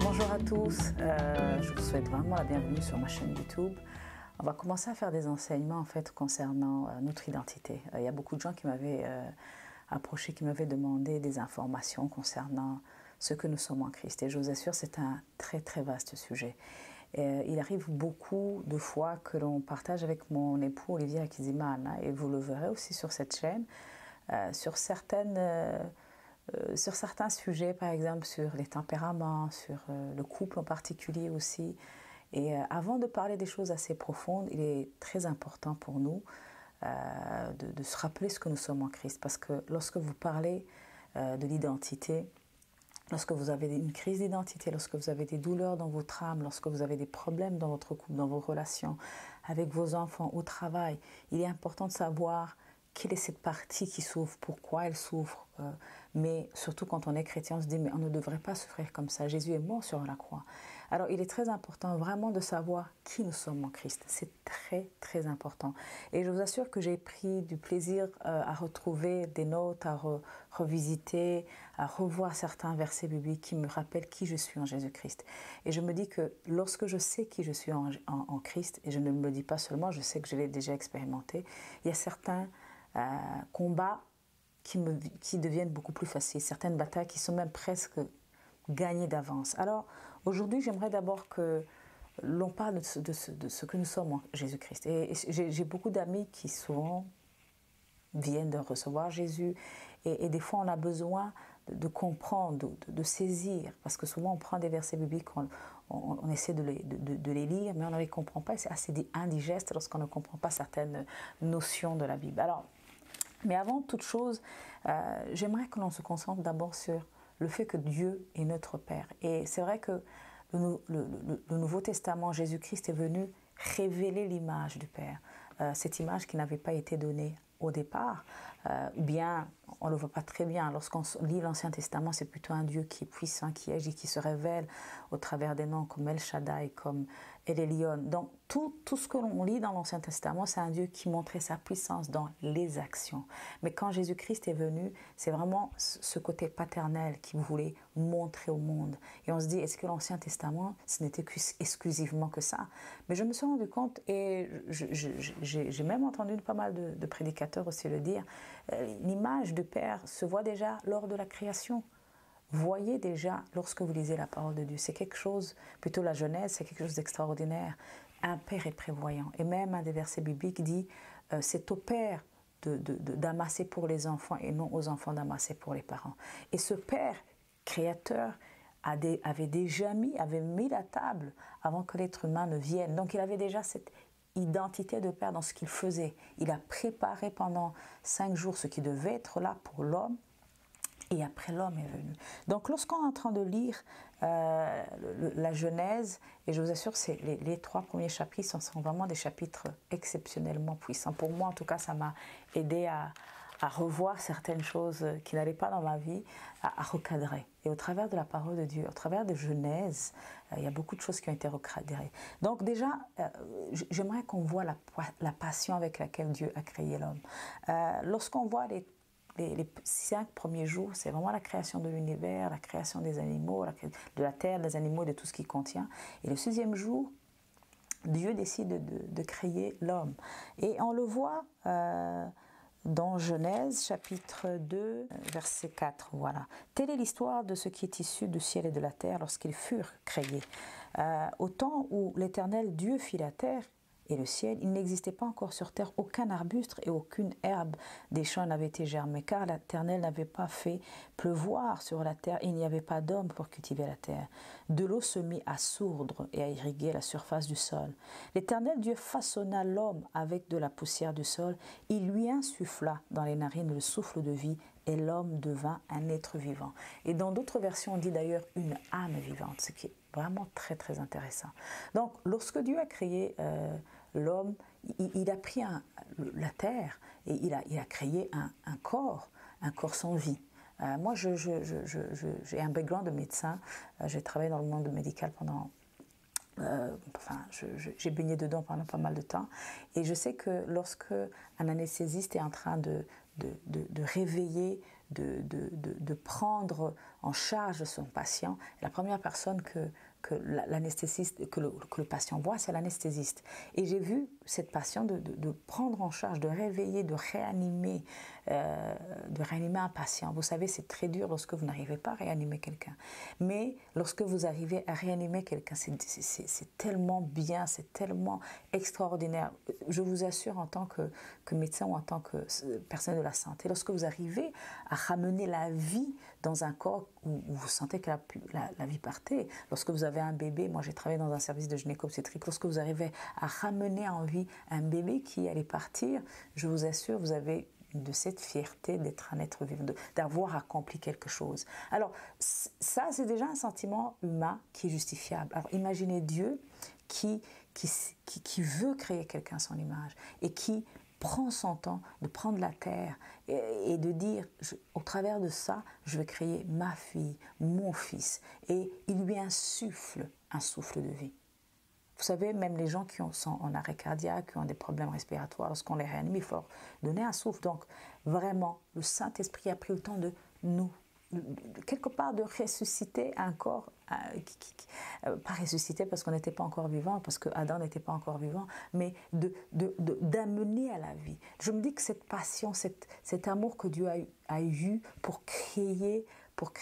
Bonjour à tous, je vous souhaite vraiment la bienvenue sur ma chaîne YouTube. On va commencer à faire des enseignements en fait concernant notre identité. Il y a beaucoup de gens qui m'avaient approché, qui m'avaient demandé des informations concernant ce que nous sommes en Christ. Et je vous assure, c'est un très très vaste sujet. Il arrive beaucoup de fois que l'on partage avec mon époux Olivier Akizimana, et vous le verrez aussi sur cette chaîne, sur certains sujets, par exemple sur les tempéraments, sur le couple en particulier aussi. Et avant de parler des choses assez profondes, il est très important pour nous de se rappeler ce que nous sommes en Christ. Parce que lorsque vous parlez de l'identité, lorsque vous avez une crise d'identité, lorsque vous avez des douleurs dans votre âme, lorsque vous avez des problèmes dans votre couple, dans vos relations, avec vos enfants, au travail, il est important de savoir quelle est cette partie qui souffre, pourquoi elle souffre. Mais surtout quand on est chrétien, on se dit mais on ne devrait pas souffrir comme ça. Jésus est mort sur la croix. Alors il est très important vraiment de savoir qui nous sommes en Christ. C'est très très important. Et je vous assure que j'ai pris du plaisir à retrouver des notes, à revisiter, à revoir certains versets bibliques qui me rappellent qui je suis en Jésus-Christ. Et je me dis que lorsque je sais qui je suis en Christ, et je ne me le dis pas seulement, je sais que je l'ai déjà expérimenté, il y a certains combats qui deviennent beaucoup plus faciles, certaines batailles qui sont même presque gagnées d'avance. Alors aujourd'hui, j'aimerais d'abord que l'on parle de ce que nous sommes en Jésus-Christ. Et j'ai beaucoup d'amis qui souvent viennent de recevoir Jésus, et des fois on a besoin de comprendre, de saisir, parce que souvent on prend des versets bibliques, on essaie de les lire, mais on ne les comprend pas, et c'est assez indigeste lorsqu'on ne comprend pas certaines notions de la Bible. Alors, mais avant toute chose, j'aimerais que l'on se concentre d'abord sur le fait que Dieu est notre Père. Et c'est vrai que le Nouveau Testament, Jésus-Christ est venu révéler l'image du Père. Cette image qui n'avait pas été donnée au départ, ou bien on ne le voit pas très bien. Lorsqu'on lit l'Ancien Testament, c'est plutôt un Dieu qui est puissant, qui agit, qui se révèle au travers des noms comme El Shaddai, comme El Elyon. Donc tout ce que l'on lit dans l'Ancien Testament, c'est un Dieu qui montrait sa puissance dans les actions. Mais quand Jésus-Christ est venu, c'est vraiment ce côté paternel qu'il voulait montrer au monde. Et on se dit, est-ce que l'Ancien Testament, ce n'était exclusivement que ça? Mais je me suis rendu compte, et j'ai même entendu pas mal de prédicateurs aussi le dire, l'image du Père se voit déjà lors de la création. Voyez déjà lorsque vous lisez la parole de Dieu. C'est quelque chose, plutôt la Genèse, c'est quelque chose d'extraordinaire. Un Père est prévoyant. Et même un des versets bibliques dit, c'est au Père d'amasser pour les enfants et non aux enfants d'amasser pour les parents. Et ce Père créateur avait mis la table avant que l'être humain ne vienne. Donc il avait déjà cette identité de Père dans ce qu'il faisait. Il a préparé pendant 5 jours ce qui devait être là pour l'homme, et après l'homme est venu. Donc lorsqu'on est en train de lire la Genèse, et je vous assure, les 3 premiers chapitres sont vraiment des chapitres exceptionnellement puissants. Pour moi, en tout cas, ça m'a aidé à revoir certaines choses qui n'allaient pas dans ma vie, à recadrer. Et au travers de la parole de Dieu, au travers de Genèse, il y a beaucoup de choses qui ont été recadrées. Donc déjà, j'aimerais qu'on voit la passion avec laquelle Dieu a créé l'homme. Lorsqu'on voit les 5 premiers jours, c'est vraiment la création de l'univers, la création des animaux, de la terre, des animaux, de tout ce qui contient. Et le 6e jour, Dieu décide de créer l'homme. Et on le voit dans Genèse, chapitre 2, verset 4. Voilà. Telle est l'histoire de ce qui est issu du ciel et de la terre lorsqu'ils furent créés. Au temps où l'Éternel Dieu fit la terre et le ciel, il n'existait pas encore sur terre aucun arbuste et aucune herbe des champs n'avait été germée, car l'Éternel n'avait pas fait pleuvoir sur la terre et il n'y avait pas d'homme pour cultiver la terre. De l'eau se mit à sourdre et à irriguer la surface du sol. L'Éternel Dieu façonna l'homme avec de la poussière du sol, il lui insuffla dans les narines le souffle de vie et l'homme devint un être vivant. Et dans d'autres versions, on dit d'ailleurs une âme vivante, ce qui est vraiment très très intéressant. Donc lorsque Dieu a créé l'homme, il a pris la terre et il a créé un corps sans vie. Moi j'ai un background de médecin, j'ai travaillé dans le monde médical pendant Enfin, j'ai baigné dedans pendant pas mal de temps. Et je sais que lorsque un anesthésiste est en train de réveiller, de prendre en charge son patient, la première personne que l'anesthésiste, que le patient voit, c'est l'anesthésiste. Et j'ai vu cette patiente de prendre en charge, de réveiller, de réanimer un patient. Vous savez, c'est très dur lorsque vous n'arrivez pas à réanimer quelqu'un. Mais lorsque vous arrivez à réanimer quelqu'un, c'est tellement bien, c'est tellement extraordinaire. Je vous assure, en tant que médecin ou en tant que personne de la santé, lorsque vous arrivez à ramener la vie dans un corps où vous sentez que la vie partait, lorsque vous avez un bébé, moi j'ai travaillé dans un service de gynéco-obstétrique, lorsque vous arrivez à ramener en vie un bébé qui allait partir, je vous assure, vous avez de cette fierté d'être un être vivant, d'avoir accompli quelque chose. Alors ça, c'est déjà un sentiment humain qui est justifiable. Alors imaginez Dieu qui veut créer quelqu'un à son image et qui prend son temps de prendre la terre et de dire, au travers de ça, je vais créer ma fille, mon fils. Et il lui insuffle un souffle de vie. Vous savez, même les gens qui sont en arrêt cardiaque, qui ont des problèmes respiratoires, lorsqu'on les réanime, il faut leur donner un souffle. Donc, vraiment, le Saint-Esprit a pris le temps de nous, quelque part, de ressusciter un corps, pas ressusciter parce qu'on n'était pas encore vivant, parce que Adam n'était pas encore vivant, mais d'amener à la vie. Je me dis que cette passion, cet amour que Dieu a eu pour créer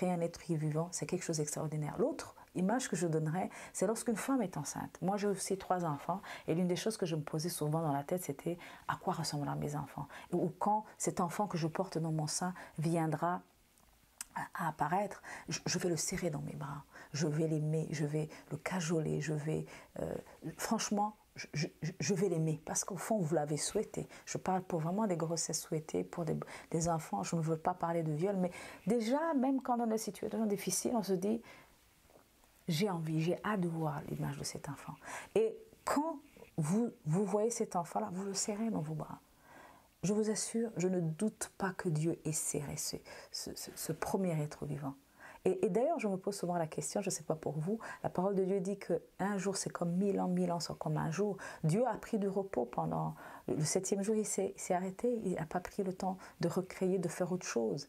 un être vivant, c'est quelque chose d'extraordinaire. L'autre image que je donnerais, c'est lorsqu'une femme est enceinte. Moi, j'ai aussi 3 enfants et l'une des choses que je me posais souvent dans la tête, c'était à quoi ressembleront mes enfants. Ou quand cet enfant que je porte dans mon sein viendra à apparaître, je vais le serrer dans mes bras, je vais l'aimer, je vais le cajoler, franchement, je vais l'aimer parce qu'au fond, vous l'avez souhaité. Je parle pour vraiment des grossesses souhaitées, pour des enfants. Je ne veux pas parler de viol, mais déjà, même quand on est dans des situations difficiles, on se dit, j'ai envie, j'ai hâte de voir l'image de cet enfant. Et quand vous voyez cet enfant-là, vous le serrez dans vos bras. Je vous assure, je ne doute pas que Dieu ait serré ce premier être vivant. Et d'ailleurs, je me pose souvent la question, je ne sais pas pour vous, la parole de Dieu dit qu'un jour c'est comme 1000 ans sont comme un jour. Dieu a pris du repos pendant le 7e jour, il s'est arrêté, il n'a pas pris le temps de recréer, de faire autre chose,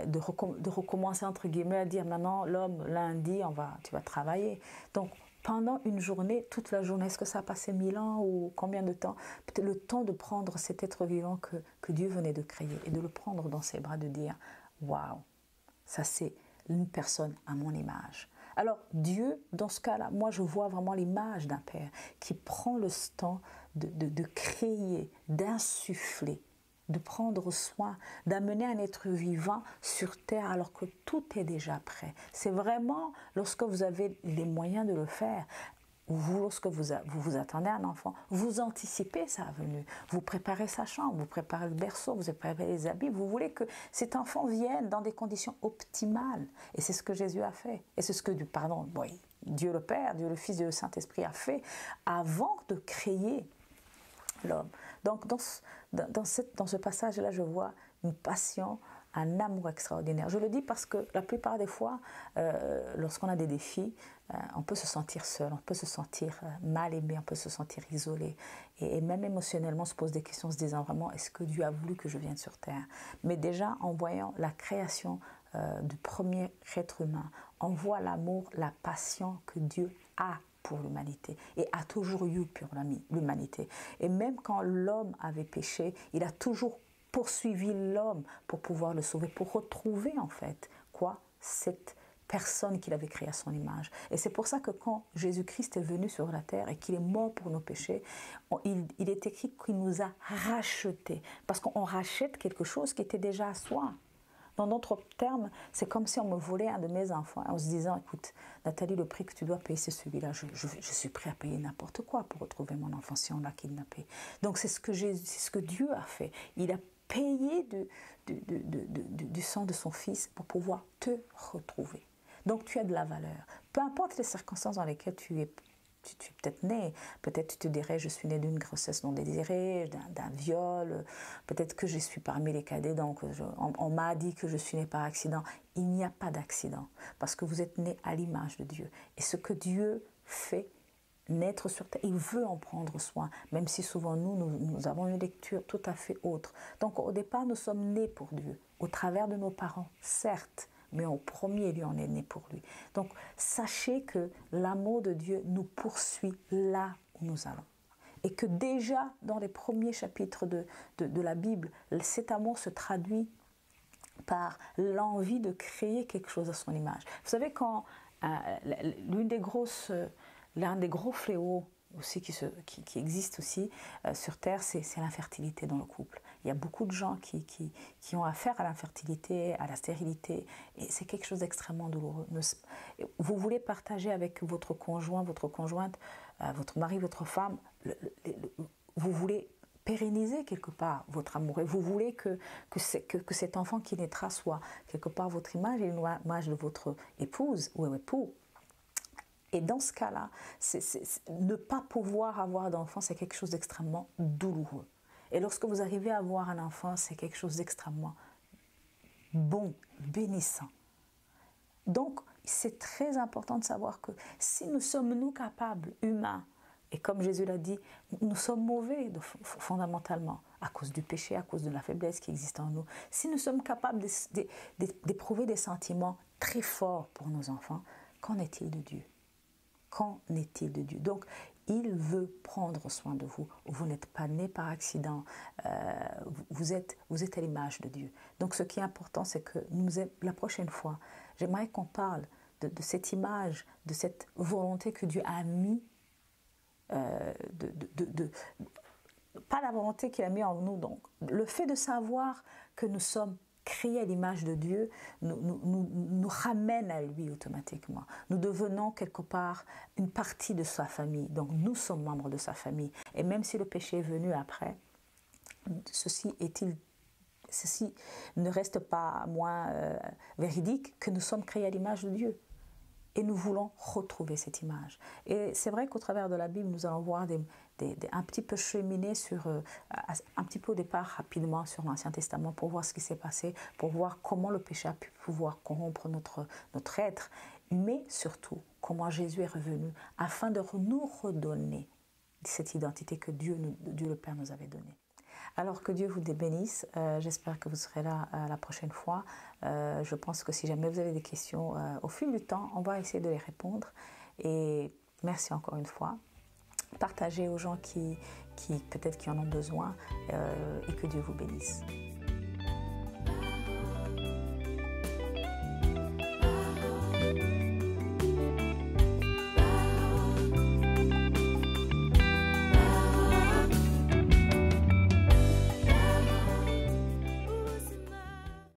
de recommencer entre guillemets à dire maintenant l'homme lundi tu vas travailler. Donc pendant une journée, toute la journée, est-ce que ça a passé 1000 ans ou combien de temps? Peut-être le temps de prendre cet être vivant que Dieu venait de créer et de le prendre dans ses bras, de dire waouh, ça c'est une personne à mon image. Alors Dieu, dans ce cas-là, moi je vois vraiment l'image d'un père qui prend le temps de créer, d'insuffler, de prendre soin, d'amener un être vivant sur terre alors que tout est déjà prêt. C'est vraiment lorsque vous avez les moyens de le faire. Lorsque vous attendez un enfant, vous anticipez sa venue, vous préparez sa chambre, vous préparez le berceau, vous préparez les habits, vous voulez que cet enfant vienne dans des conditions optimales. Et c'est ce que Jésus a fait. Et c'est ce que Dieu le Père, Dieu le Fils, Dieu le Saint-Esprit a fait avant de créer l'homme. Donc dans ce passage-là, je vois une passion, un amour extraordinaire. Je le dis parce que la plupart des fois, lorsqu'on a des défis, on peut se sentir seul, on peut se sentir mal aimé, on peut se sentir isolé. Et même émotionnellement, on se pose des questions en se disant vraiment, est-ce que Dieu a voulu que je vienne sur terre? Mais déjà, en voyant la création du premier être humain, on voit l'amour, la passion que Dieu a pour l'humanité et a toujours eu pour l'humanité. Et même quand l'homme avait péché, il a toujours poursuivi l'homme pour pouvoir le sauver, pour retrouver en fait cette personne qu'il avait créée à son image. Et c'est pour ça que quand Jésus-Christ est venu sur la terre et qu'il est mort pour nos péchés, il est écrit qu'il nous a rachetés, parce qu'on rachète quelque chose qui était déjà à soi. Dans d'autres termes, c'est comme si on me volait un de mes enfants en se disant, écoute, Nathalie, le prix que tu dois payer, c'est celui-là. Je suis prêt à payer n'importe quoi pour retrouver mon enfant si on l'a kidnappé. Donc c'est ce que Dieu a fait. Il a payé du sang de son Fils pour pouvoir te retrouver. Donc tu as de la valeur. Peu importe les circonstances dans lesquelles tu es peut-être né, peut-être tu te dirais je suis né d'une grossesse non désirée, d'un viol, peut-être que je suis parmi les cadets, donc on m'a dit que je suis né par accident. Il n'y a pas d'accident, parce que vous êtes né à l'image de Dieu. Et ce que Dieu fait, naître sur terre, il veut en prendre soin, même si souvent nous avons une lecture tout à fait autre. Donc au départ, nous sommes nés pour Dieu, au travers de nos parents, certes, mais en premier lieu, on est né pour lui. Donc sachez que l'amour de Dieu nous poursuit là où nous allons. Et que déjà, dans les premiers chapitres de la Bible, cet amour se traduit par l'envie de créer quelque chose à son image. Vous savez, quand l'un des gros fléaux aussi qui existe aussi sur Terre, c'est l'infertilité dans le couple. Il y a beaucoup de gens qui ont affaire à l'infertilité, à la stérilité, et c'est quelque chose d'extrêmement douloureux. Vous voulez partager avec votre conjoint, votre conjointe, votre mari, votre femme, vous voulez pérenniser quelque part votre amour, et vous voulez que cet enfant qui naîtra soit quelque part votre image et l'image de votre épouse ou époux. Et dans ce cas-là, ne pas pouvoir avoir d'enfant, c'est quelque chose d'extrêmement douloureux. Et lorsque vous arrivez à avoir un enfant, c'est quelque chose d'extrêmement bon, bénissant. Donc, c'est très important de savoir que si nous sommes, nous, capables, humains, et comme Jésus l'a dit, nous sommes mauvais fondamentalement, à cause du péché, à cause de la faiblesse qui existe en nous. Si nous sommes capables d'éprouver des sentiments très forts pour nos enfants, qu'en est-il de Dieu? Qu'en est-il de Dieu? Donc, il veut prendre soin de vous. Vous n'êtes pas né par accident. Vous êtes à l'image de Dieu. Donc, ce qui est important, c'est que la prochaine fois, j'aimerais qu'on parle de cette image, de cette volonté que Dieu a mis, pas la volonté qu'il a mis en nous. Donc, le fait de savoir que nous sommes créés à l'image de Dieu nous ramène à lui automatiquement. Nous devenons quelque part une partie de sa famille. Donc nous sommes membres de sa famille. Et même si le péché est venu après, ceci ne reste pas moins véridique que nous sommes créés à l'image de Dieu. Et nous voulons retrouver cette image. Et c'est vrai qu'au travers de la Bible, nous allons voir un petit peu cheminer un petit peu au départ rapidement sur l'Ancien Testament pour voir ce qui s'est passé, pour voir comment le péché a pu pouvoir corrompre notre être, mais surtout comment Jésus est revenu afin de nous redonner cette identité que Dieu le Père nous avait donnée. Alors que Dieu vous bénisse, j'espère que vous serez là la prochaine fois. Je pense que si jamais vous avez des questions, au fil du temps, on va essayer de les répondre. Et merci encore une fois. Partagez aux gens qui peut-être qui en ont besoin et que Dieu vous bénisse.